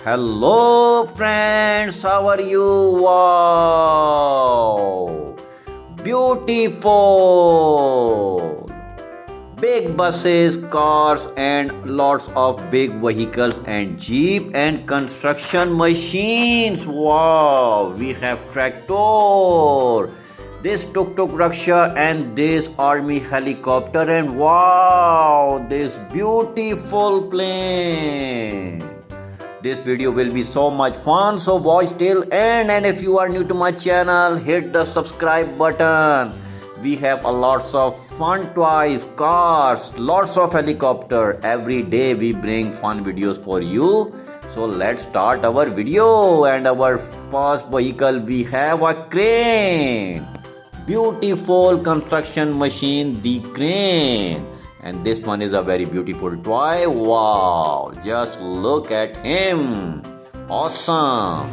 Hello friends, how are you? Wow! Beautiful! Big buses, cars and lots of big vehicles and jeep and construction machines. Wow! We have tractor, this tuk-tuk rickshaw and this army helicopter and wow! This beautiful plane. This video will be so much fun, so watch till end. And if you are new to my channel, hit the subscribe button. We have a lots of fun toys, cars, lots of helicopter. Every day we bring fun videos for you. So let's start our video. And our first vehicle, we have a crane. Beautiful construction machine, the crane. And this one is a very beautiful toy. Wow, just look at him. Awesome.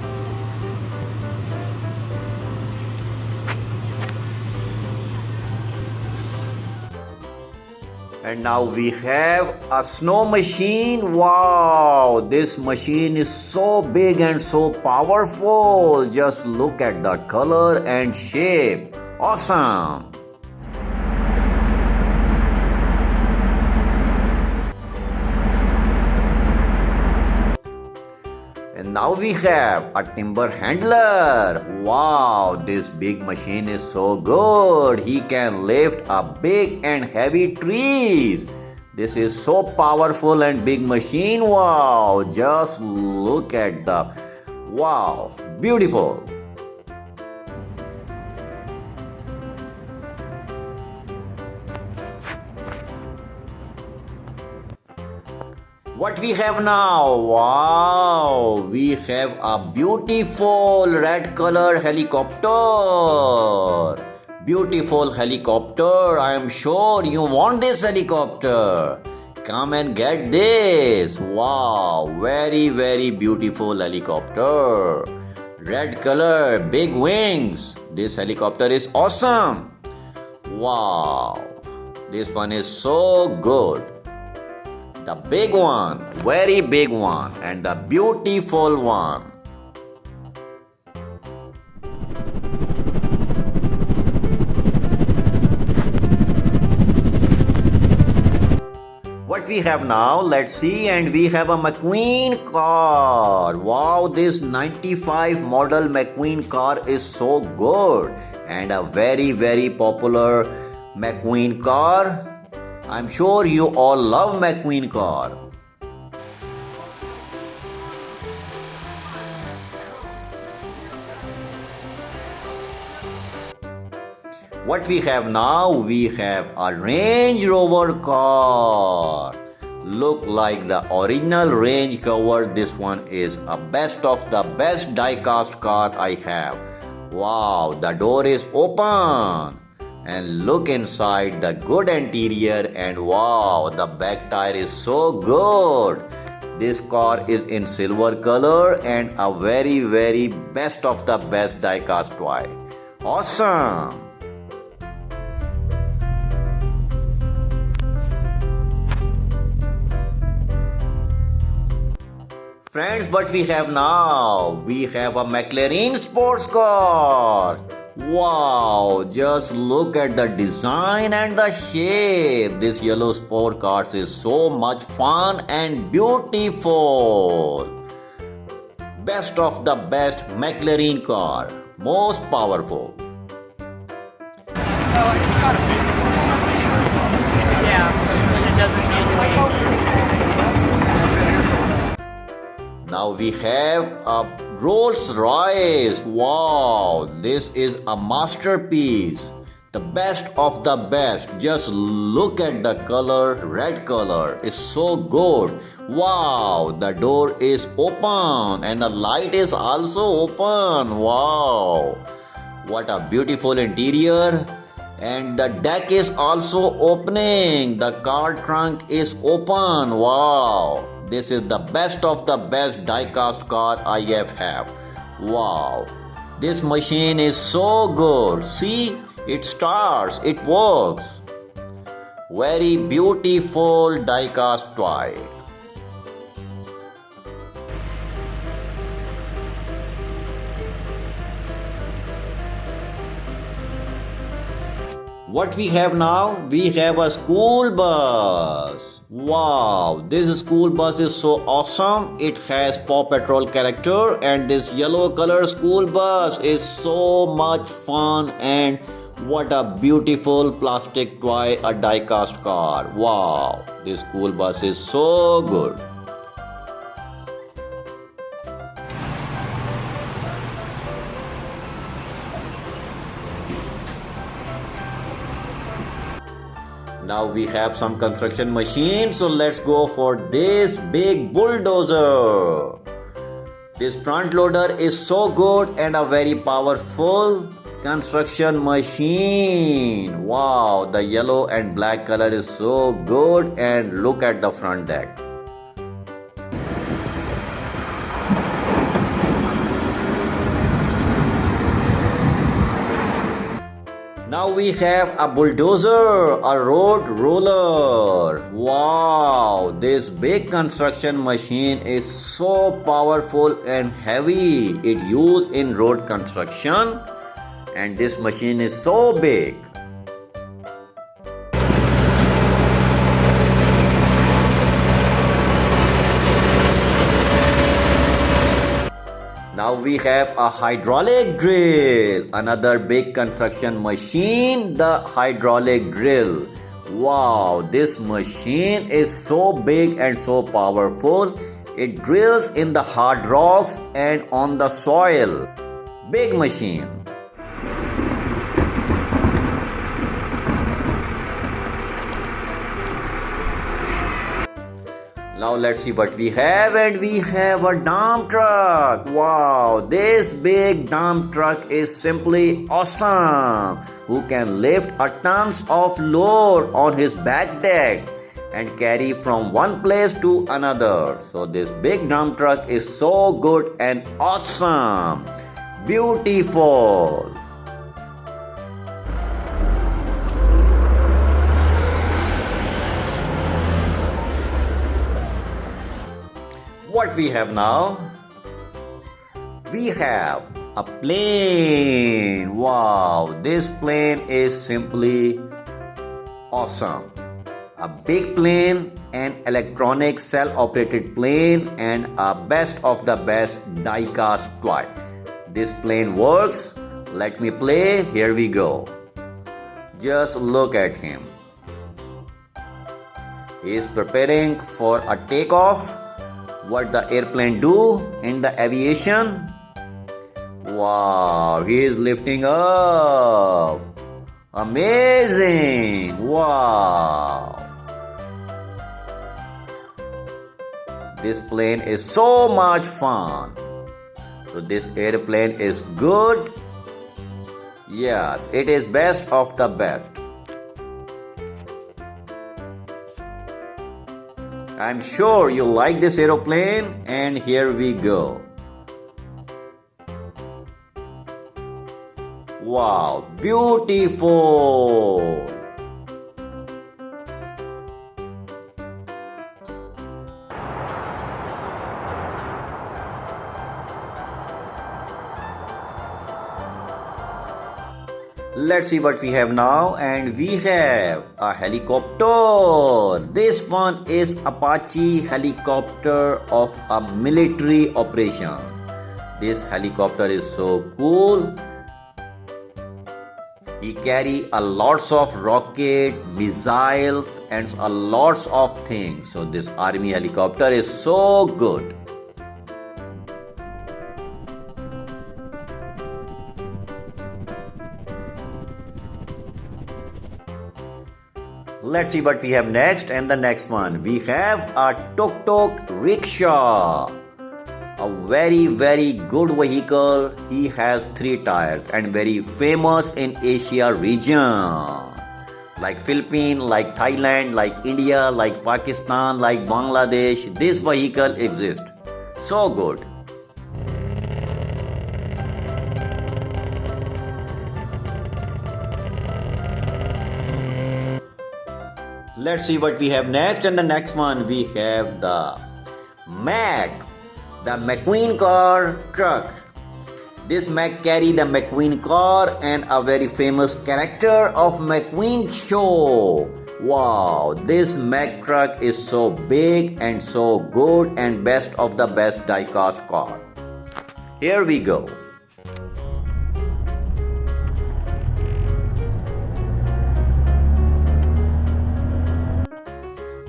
And now we have a snow machine. Wow, this machine is so big and so powerful. Just look at the color and shape. Awesome. And now we have a timber handler. Wow, this big machine is so good. He can lift a big and heavy trees. This is so powerful and big machine. Wow, just look at the wow, beautiful. What we have now? Wow, we have a beautiful red color helicopter. Beautiful helicopter. I am sure you want this helicopter. Come and get this. Wow, very beautiful helicopter. Red color, big wings. This helicopter is awesome. Wow, this one is so good. The big one, very big one, and the beautiful one. What we have now, let's see, and we have a McQueen car. Wow, this 95 model McQueen car is so good and a very popular McQueen car. I'm sure you all love McQueen car. What we have now? We have a Range Rover car. Look like the original Range Rover. This one is a best of the best die-cast car I have. Wow, the door is open. And look inside the good interior and wow, the back tire is so good. This car is in silver color and a very best of the best die-cast toy. Awesome. Friends, what we have now? We have a McLaren sports car. Wow, just look at the design and the shape. This yellow sport car is so much fun and beautiful. Best of the best McLaren car. Most powerful. Now we have a Rolls Royce. Wow, this is a masterpiece. The best of the best. Just look at the color, red color. It's so good. Wow, the door is open and the light is also open. Wow, what a beautiful interior. And the deck is also opening. The car trunk is open. Wow. This is the best of the best die-cast car I have. Wow. This machine is so good. See, it starts, it works. Very beautiful die-cast toy. What we have now? We have a school bus. Wow, this school bus is so awesome. It has Paw Patrol character, and this yellow color school bus is so much fun. And what a beautiful plastic toy, a die-cast car. Wow, this school bus is so good. Now we have some construction machines, so let's go for this big bulldozer. This front loader is so good and a very powerful construction machine. Wow, the yellow and black color is so good, and look at the front deck. Now we have a bulldozer, a road roller. Wow, this big construction machine is so powerful and heavy. It used in road construction, and this machine is so big. Now we have a hydraulic drill, another big construction machine, the hydraulic drill. Wow, this machine is so big and so powerful. It drills in the hard rocks and on the soil. Big machine. Now let's see what we have, and we have a dump truck. Wow, this big dump truck is simply awesome. Who can lift a tons of load on his back deck and carry from one place to another. So this big dump truck is so good and awesome. Beautiful. What we have now? We have a plane. Wow, this plane is simply awesome. A big plane, an electronic cell-operated plane, and a best of the best die-cast toy. This plane works. Let me play. Here we go. Just look at him. He is preparing for a takeoff. What the airplane do in the aviation? Wow, he is lifting up. Amazing. Wow. This plane is so much fun. So this airplane is good. Yes, it is best of the best. I'm sure you like this aeroplane, and here we go. Wow, beautiful. Let's see what we have now, and we have a helicopter. This one is Apache helicopter of a military operation. This helicopter is so cool. He carry a lots of rocket, missiles, and a lots of things. So this army helicopter is so good. Let's see what we have next, and the next one. We have a tuk-tuk rickshaw. A very good vehicle. He has 3 tires and very famous in Asia region. Like Philippines, like Thailand, like India, like Pakistan, like Bangladesh. This vehicle exists. So good. Let's see what we have next, and the next one we have the Mac, the McQueen car truck. This Mac carry the McQueen car and a very famous character of McQueen show. Wow, this Mac truck is so big and so good and best of the best diecast car. Here we go.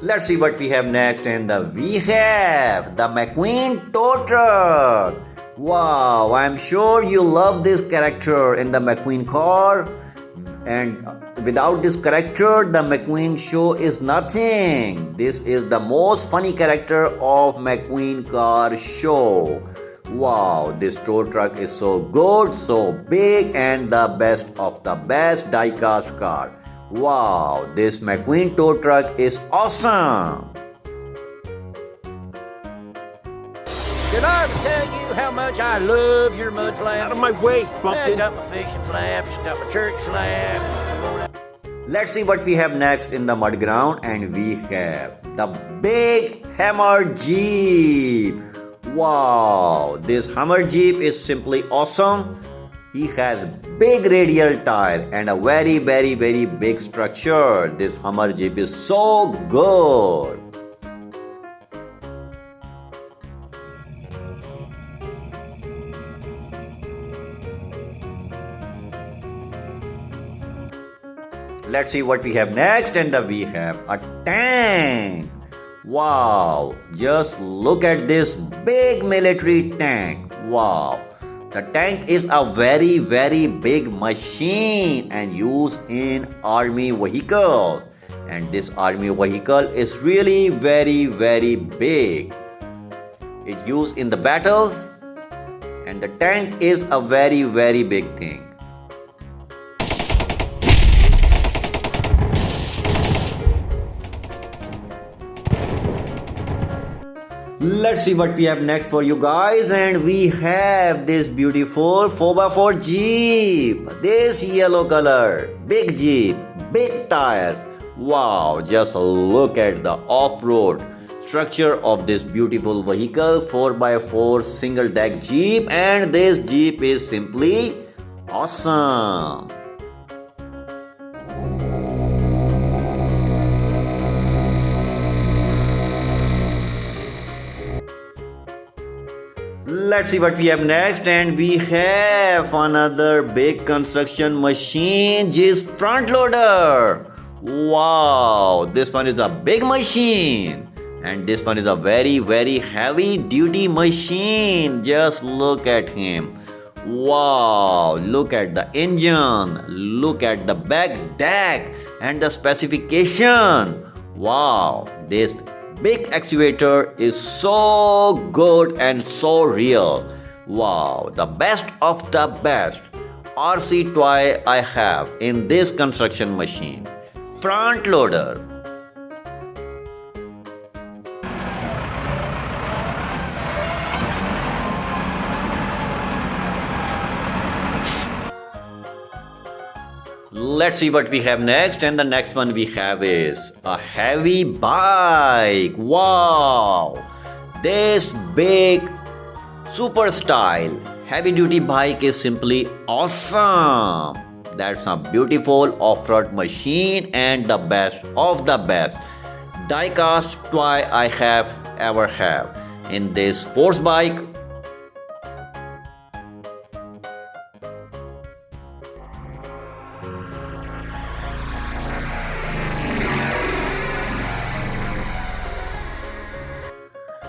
Let's see what we have next, and we have the McQueen tow truck. Wow, I'm sure you love this character in the McQueen car, and without this character the McQueen show is nothing. This is the most funny character of McQueen car show. Wow, this tow truck is so good, so big, and the best of the best diecast car. Wow, this McQueen tow truck is awesome. Did I ever tell you how much I love your mud flaps? Out of my way, I Bumpkin. got my fishing flaps, got my church flaps. Let's see what we have next in the mud ground, and we have the big hammer jeep. Wow, this hammer jeep is simply awesome. He has big radial tire and a very big structure. This hammer jeep is so good. Let's see what we have next, and we have a tank. Wow, just look at this big military tank. Wow, the tank is a very big machine and used in army vehicles. And this army vehicle is really very big. It's used in the battles, and the tank is a very big thing. Let's see what we have next for you guys, and we have this beautiful 4x4 Jeep. This yellow color, big Jeep, big tires. Wow, just look at the off-road structure of this beautiful vehicle, 4x4 single deck Jeep, and this Jeep is simply awesome. Let's see what we have next, and we have another big construction machine, which is front loader. Wow, this one is a big machine, and this one is a very heavy duty machine. Just look at him. Wow, look at the engine, look at the back deck and the specification. Wow, this big excavator is so good and so real. Wow, the best of the best RC toy I have in this construction machine. Front loader. Let's see what we have next, and the next one we have is a heavy bike. Wow, this big super style heavy duty bike is simply awesome. That's a beautiful off-road machine and the best of the best diecast toy I have ever have in this sports bike.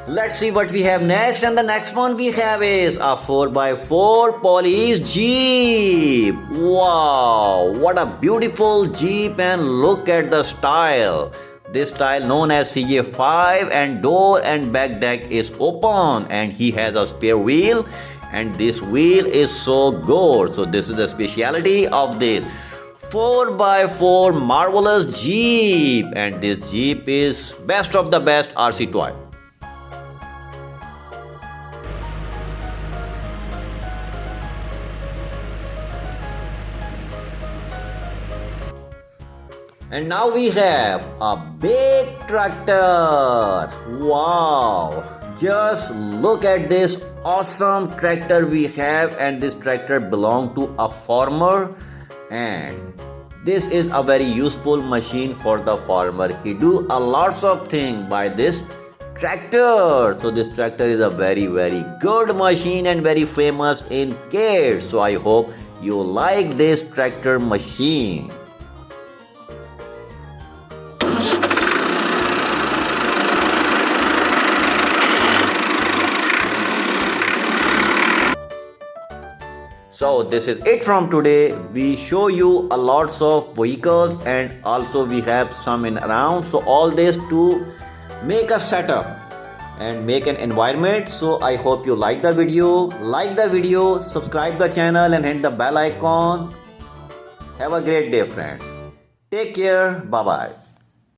Let's see what we have next, and the next one we have is a 4x4 police Jeep. Wow, what a beautiful Jeep, and look at the style. This style known as CJ5, and door and back deck is open, and he has a spare wheel, and this wheel is so good. So this is the speciality of this 4x4 marvelous Jeep, and this Jeep is best of the best RC toy. And now we have a big tractor. Wow, Just look at this awesome tractor we have, and this tractor belongs to a farmer, and this is a very useful machine for the farmer. He do a lots of things by this tractor. So this tractor is a very good machine and very famous in kids. So I hope you like this tractor machine. So this is it from today. We show you a lots of vehicles and also we have some in around. So all this to make a setup and make an environment. So I hope you like the video, subscribe the channel and hit the bell icon. Have a great day friends. Take care. Bye bye.